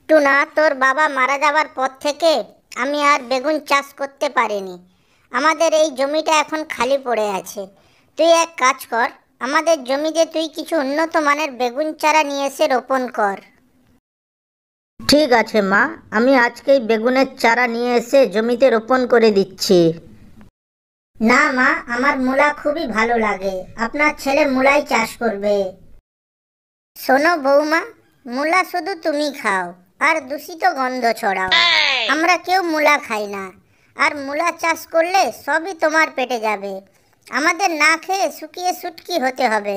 Tuna, তোর বাবা মারা যাওয়ার পর থেকে আমি আর বেগুন চাষ করতে পারিনি। আমাদের এই জমিটা এখন খালি পড়ে আছে। তুই এক কাজ কর, আমাদের জমিতে তুই কিছু উন্নত মানের বেগুন চারা নিয়ে এসে রোপণ কর। ঠিক আছে মা, আমি আজকেই বেগুনের চারা নিয়ে এসে জমিতে রোপণ করে দিচ্ছি। না মা, আমার মূলা খুবই ভালো লাগে, আপনার ছেলে মূলাই চাষ করবে। শোনো বৌমা, মূলা শুধু তুমি খাও আর দূষিত গন্ধ ছড়াও। আমরা কেউ মূলা খাই না, আর মূলা চাষ করলে সবই তোমার পেটে যাবে। আমাদের না খেয়ে শুকিয়ে শুটকি হতে হবে।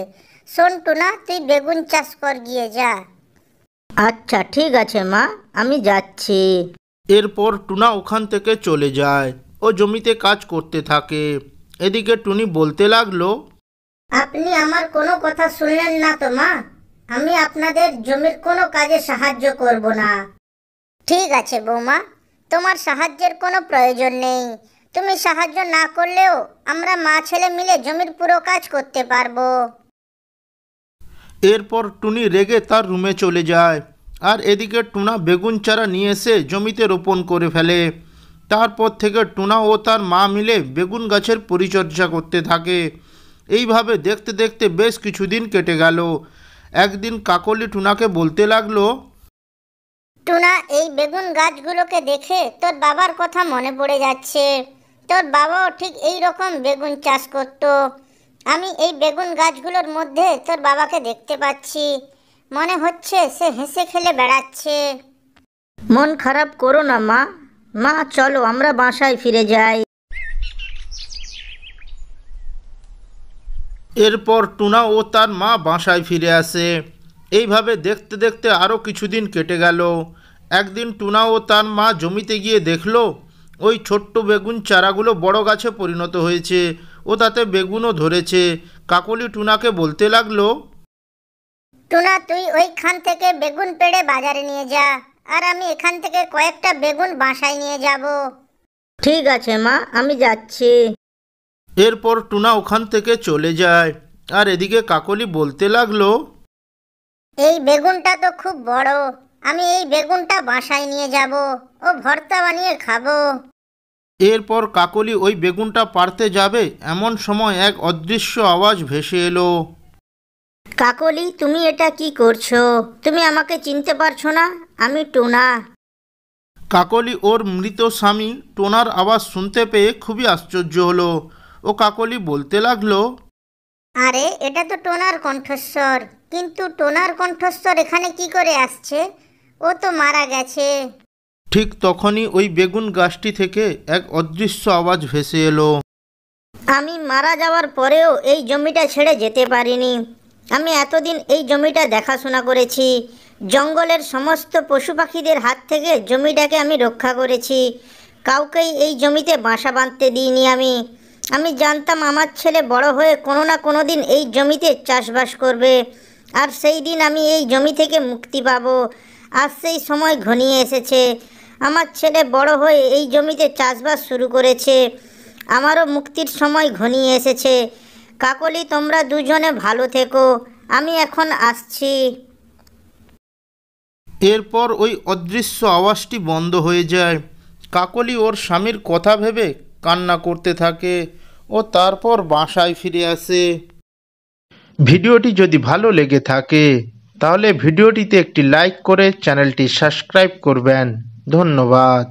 শোন টুনা, তুই বেগুন চাষ কর, গিয়ে যা। আচ্ছা ঠিক আছে মা, আমি যাচ্ছি। এরপর টুনা ওখান থেকে চলে যায় ও জমিতে কাজ করতে থাকে। এদিকে টুনি বলতে লাগলো, আপনি আমার কোনো কথা শুনলেন না তো মা? আমি আপনাদের জমির কোনো কাজে সাহায্য করব না। ঠিক আছে বৌমা, তোমার সাহায্যের কোনো প্রয়োজন নেই। তুমি সাহায্য না করলেও আমরা মা ছেলে মিলে জমির পুরো কাজ করতে পারবো। এরপর টুনি রেগে তার রুমে চলে যায়। আর এদিকে টুনা বেগুন চারা নিয়ে এসে জমিতে রোপণ করে ফেলে। তারপর থেকে টুনা ও তার মা মিলে বেগুন গাছের পরিচর্যা করতে থাকে। এইভাবে দেখতে দেখতে বেশ কিছুদিন কেটে গেল। একদিন কাকলি টুনাকে বলতে লাগলো, টুনা, এই বেগুন গাছগুলোকে দেখে তোর বাবার কথা মনে পড়ে যাচ্ছে। তোর বাবাও ঠিক এই রকম বেগুন চাষ করত। আমি এই বেগুন গাছগুলোর মধ্যে তোর বাবাকে দেখতে পাচ্ছি। মনে হচ্ছে সে হেসে খেলে বেড়াচ্ছে। মন খারাপ করো না মা। মা চলো আমরা বাসায় ফিরে যাই। এরপর টুনা ও তার মা বাসায় ফিরে আসে। এইভাবে দেখতে দেখতে আরও কিছুদিন কেটে গেল। একদিন টুনা ও তার মা জমিতে গিয়ে দেখলো ওই ছোট্ট বেগুন চারাগুলো বড় গাছে পরিণত হয়েছে ও তাতে বেগুনও ধরেছে। কাকলি টুনাকে বলতে লাগলো, টুনা, তুই ওইখান থেকে বেগুন পেড়ে বাজারে নিয়ে যা, আর আমি এখান থেকে কয়েকটা বেগুন বাসায় নিয়ে যাব। ঠিক আছে মা, আমি যাচ্ছি। এরপর টুনা ওখান থেকে চলে যায়। আর এদিকে কাকলি বলতে লাগলো, এই বেগুনটা তো খুব বড়, আমি এই বেগুনটা বাসায় নিয়ে যাব ও ভর্তা বানিয়ে খাবো। এরপর কাকলি ওই বেগুনটা পাড়তে যাবে, এমন সময় এক অদৃশ্য আওয়াজ ভেসে এলো। কাকলি, তুমি এটা কি করছো? তুমি আমাকে চিনতে পারছো না? আমি টুনা। কাকলি ওর মৃত স্বামী টোনার আওয়াজ শুনতে পেয়ে খুবই আশ্চর্য হলো। ও কাকলি বলতে লাগলো, আরে, এটা তো টোনার কণ্ঠস্বর। কিন্তু টোনার কণ্ঠস্বর এখানে কি করে আসছে? ও তো মারা গেছে। ঠিক তখনই ওই বেগুন গাছটি থেকে এক অদৃশ্য আওয়াজ ভেসে এলো। আমি মারা যাওয়ার পরেও এই জমিটা ছেড়ে যেতে পারিনি। আমি এতদিন এই জমিটা দেখাশোনা করেছি। জঙ্গলের সমস্ত পশু পাখিদের হাত থেকে জমিটাকে আমি রক্ষা করেছি। কাউকেই এই জমিতে বাসা বাঁধতে দিইনি আমি। আমি জানতাম আমার ছেলে বড় হয়ে কোনো না কোনো দিন এই জমিতে চাষবাস করবে, আর সেই দিন আমি এই জমি থেকে মুক্তি পাব। আজ সেই সময় ঘনিয়ে এসেছে। আমার ছেলে বড় হয়ে এই জমিতে চাষবাস শুরু করেছে। আমারও মুক্তির সময় ঘনিয়ে এসেছে। কাকলি, তোমরা দুজনে ভালো থেকো। আমি এখন আসছি। এরপর ওই অদৃশ্য আওয়াজটি বন্ধ হয়ে যায়। কাকলি ওর স্বামীর কথা ভেবে কান্না করতে থাকে ও তারপর বাসায় ফিরে আসে। ভিডিওটি যদি ভালো লেগে থাকে তাহলে ভিডিওটিতে একটি লাইক করে চ্যানেলটি সাবস্ক্রাইব করবেন। ধন্যবাদ।